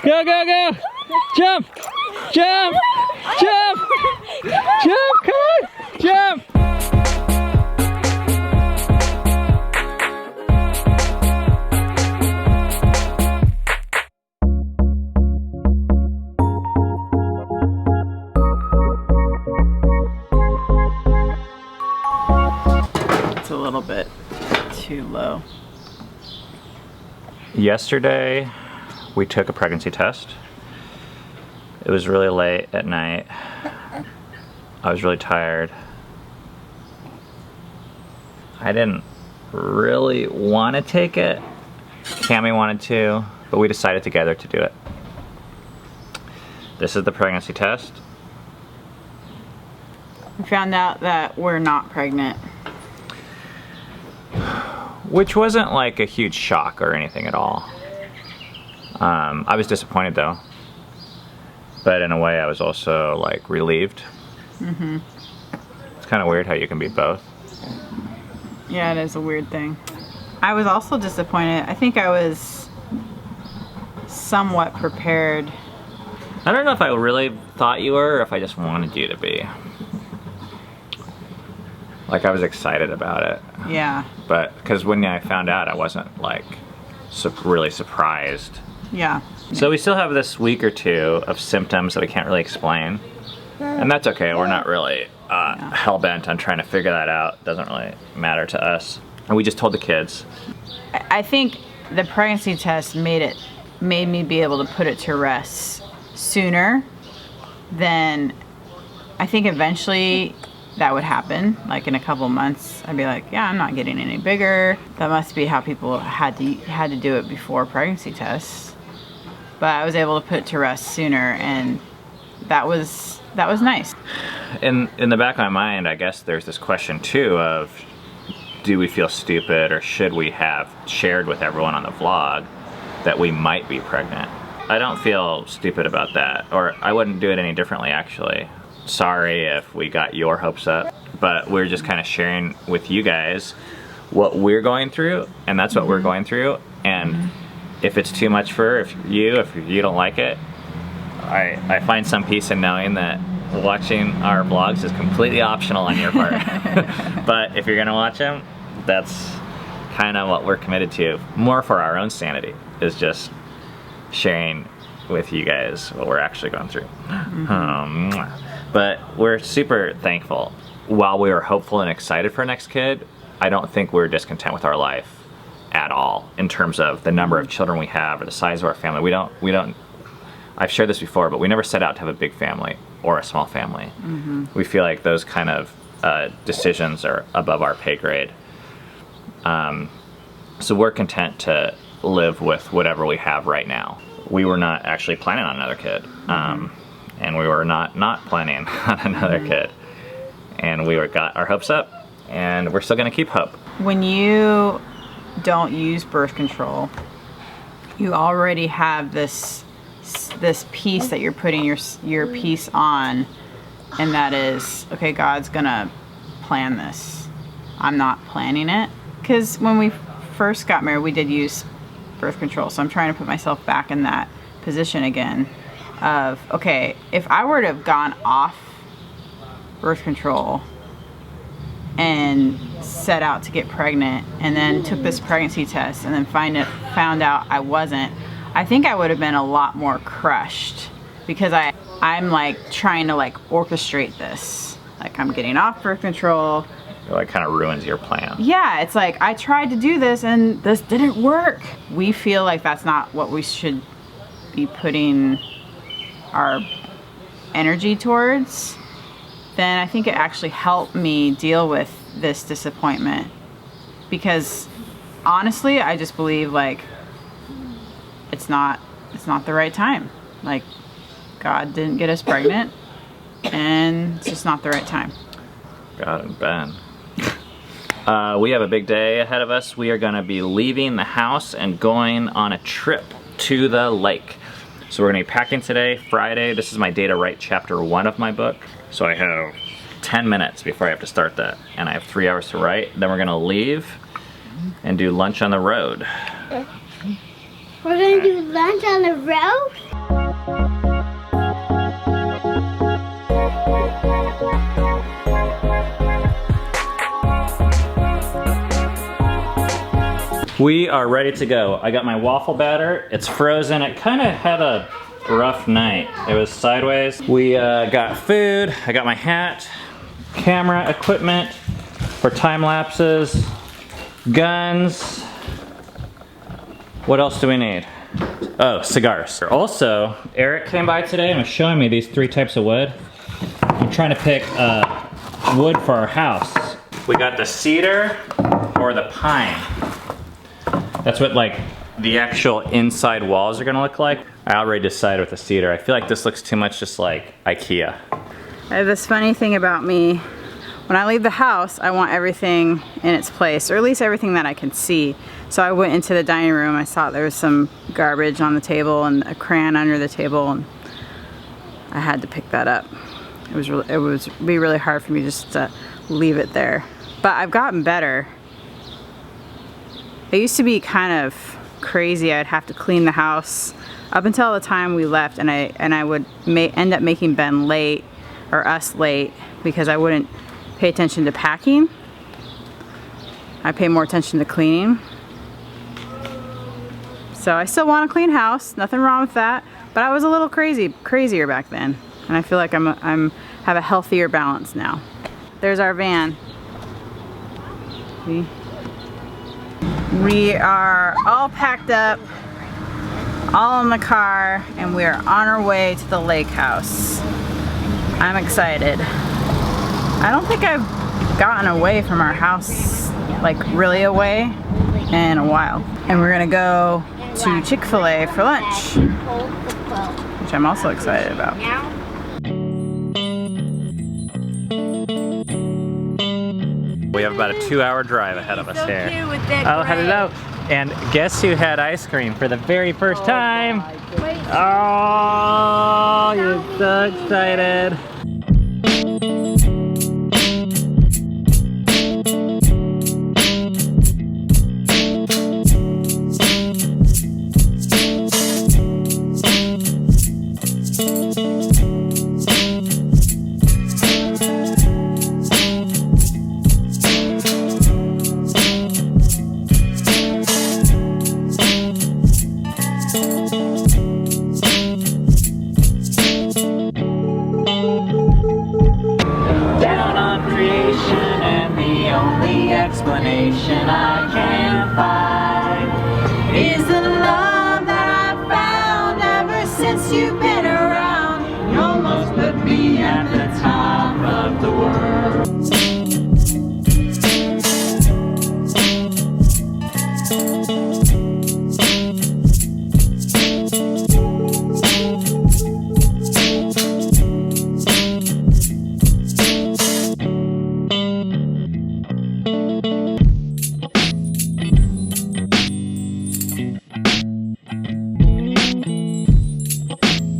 Go, go, go! Jump! Jump! Jump! Jump! Come on! Jump! It's a little bit too low. Yesterday, we took a pregnancy test. It was really late at night. I was really tired. I didn't really want to take it. Cami wanted to, but we decided together to do it. This is the pregnancy test. We found out that we're not pregnant. Which wasn't like a huge shock or anything at all. I was disappointed though. But in a way I was also like relieved. Mm-hmm. It's kind of weird how you can be both. Yeah, it is a weird thing. I was also disappointed. I think I was somewhat prepared. I don't know if I really thought you were or if I just wanted you to be. Like I was excited about it. Yeah. But because when I found out, I wasn't like really surprised. Yeah. So we still have this week or two of symptoms that I can't really explain. And that's okay. We're not really hell-bent on trying to figure that out. It doesn't really matter to us. And we just told the kids. I think the pregnancy test made me be able to put it to rest sooner than I think eventually that would happen. Like in a couple months, I'd be like, yeah, I'm not getting any bigger. That must be how people had to do it before pregnancy tests. But I was able to put it to rest sooner, and that was nice. In the back of my mind, I guess there's this question too of, do we feel stupid or should we have shared with everyone on the vlog that we might be pregnant? I don't feel stupid about that, or I wouldn't do it any differently actually. Sorry if we got your hopes up, but we're just kind of sharing with you guys what we're going through, and that's what we're going through. And if it's too much for if you don't like it, I find some peace in knowing that watching our vlogs is completely optional on your part. But if you're gonna watch them, that's kind of what we're committed to, more for our own sanity, is just sharing with you guys what we're actually going through. But we're super thankful. While we were hopeful and excited for our next kid, I don't think we're discontent with our life at all in terms of the number of children we have or the size of our family. We don't, I've shared this before, but we never set out to have a big family or a small family. We feel like those kind of decisions are above our pay grade. So we're content to live with whatever we have right now. We were not actually planning on another kid. And we were not planning on another kid. And we got our hopes up, and we're still gonna keep hope. When you don't use birth control, you already have this piece that you're putting your piece on, and that is, okay, God's gonna plan this. I'm not planning it. Because when we first got married, we did use birth control, so I'm trying to put myself back in that position again of, okay, if I were to have gone off birth control and set out to get pregnant and then took this pregnancy test and then found out I wasn't, I think I would have been a lot more crushed, because I'm like trying to like orchestrate this. Like I'm getting off birth control. It like kind of ruins your plan. Yeah, it's like I tried to do this and this didn't work. We feel like that's not what we should be putting our energy towards. Then I think it actually helped me deal with this disappointment, because honestly I just believe like it's not the right time. Like God didn't get us pregnant, and it's just not the right time. God and Ben. We have a big day ahead of us. We are gonna be leaving the house and going on a trip to the lake. So we're gonna be packing today, Friday. This is my day to write chapter 1 of my book. So I have 10 minutes before I have to start that. And I have 3 hours to write. Then we're gonna leave and do lunch on the road. We're gonna do lunch on the road? We are ready to go. I got my waffle batter. It's frozen. It kind of had a rough night. It was sideways. We got food. I got my hat, camera equipment for time lapses, guns. What else do we need? Oh, cigars. Also, Eric came by today and was showing me these 3 types of wood. I'm trying to pick wood for our house. We got the cedar or the pine. That's what like the actual inside walls are gonna look like. I already decided with the cedar. I feel like this looks too much just like IKEA. I have this funny thing about me. When I leave the house, I want everything in its place, or at least everything that I can see. So I went into the dining room. I saw there was some garbage on the table and a crayon under the table, and I had to pick that up. It would be really hard for me just to leave it there. But I've gotten better. It used to be kind of crazy. I'd have to clean the house up until the time we left, and I would end up making Ben late, or us late, because I wouldn't pay attention to packing. I pay more attention to cleaning. So I still want a clean house, nothing wrong with that, but I was a little crazier back then, and I feel like I'm have a healthier balance now. There's our van. See? We are all packed up, all in the car, and we are on our way to the lake house. I'm excited. I don't think I've gotten away from our house, like really away, in a while. And we're gonna go to Chick-fil-A for lunch, which I'm also excited about. We have about a 2-hour drive ahead of us here. Oh, hello. And guess who had ice cream for the very first time? Oh, you're so excited. Explanation I can find is the love that I've found ever since you've been around. You almost put me at the top of the world.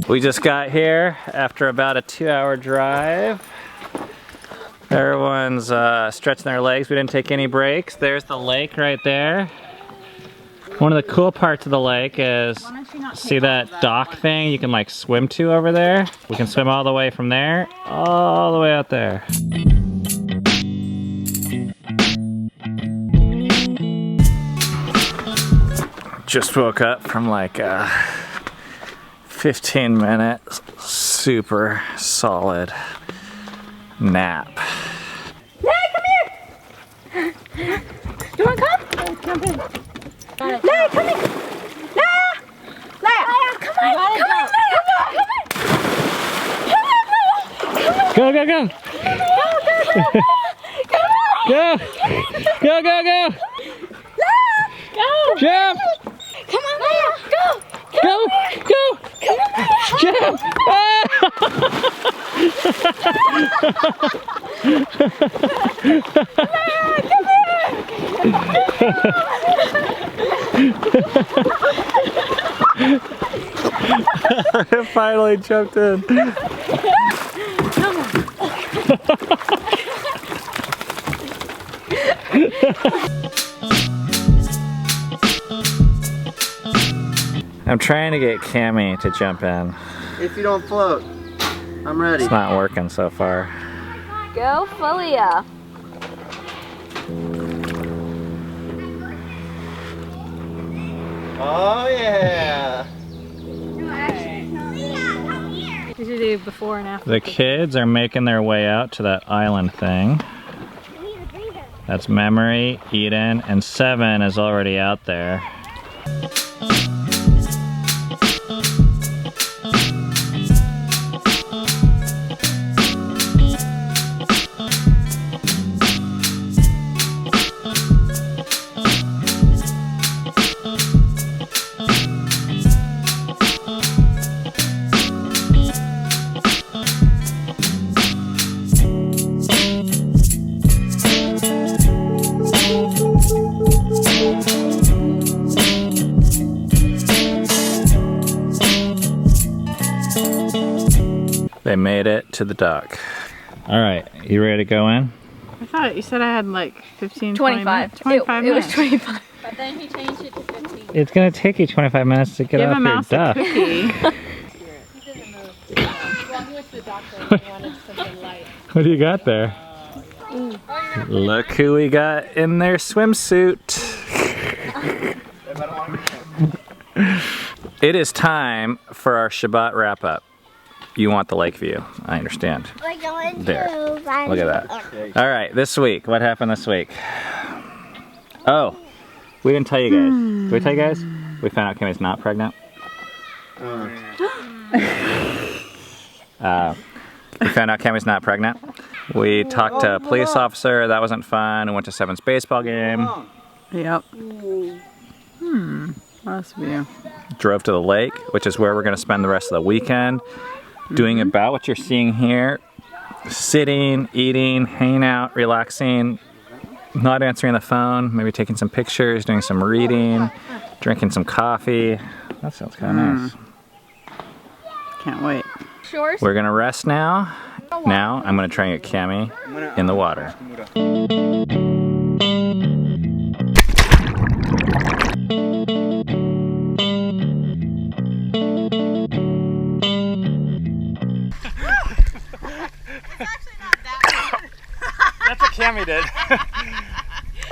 We just got here after about a 2-hour drive. Everyone's stretching their legs. We didn't take any breaks. There's the lake right there. One of the cool parts of the lake is, see that dock thing you can like swim to over there? We can swim all the way from there, all the way out there. Just woke up from like 15 minutes, super solid nap. Nay, come here! You wanna come? Jump in. Nay, come here! Naya! Naya, come on! Come on, Naya! Come on! Come on! Go, go, go! Go! Go, go, go! Go! Jump! Come on, Naya! Go! Go! Go! Come on, Naya! Jump! I finally jumped in. I'm trying to get Cammy to jump in. If you don't float, I'm ready. It's not working so far. Go Filia. Oh yeah. We should do before and after. The kids are making their way out to that island thing. That's Memory, Eden, and 7 is already out there. They made it to the dock. All right, you ready to go in? I thought you said I had like 15, 25. 25 It was minutes. 25. But then he changed it to 15. It's gonna take you 25 minutes to get Give off a your mouse a duck. cookie. He didn't move. Well, he went to the doctor and he wanted something light. What do you got there? Look who we got in their swimsuit. It is time for our Shabbat wrap up. You want the lake view, I understand. There, look at that. All right, this week, what happened this week? Oh, we didn't tell you guys. Did we tell you guys? We found out Kimmy's not pregnant. We found out Kimmy's not pregnant. We talked to a police officer, that wasn't fun. We went to 7's baseball game. Yep. Must be. Drove to the lake, which is where we're gonna spend the rest of the weekend. Doing about what you're seeing here. Sitting, eating, hanging out, relaxing, not answering the phone, maybe taking some pictures, doing some reading, drinking some coffee. That sounds kind of nice. Can't wait. Shores? We're gonna rest now. Now I'm gonna try and get Cammy in the water. That's what Cammy did.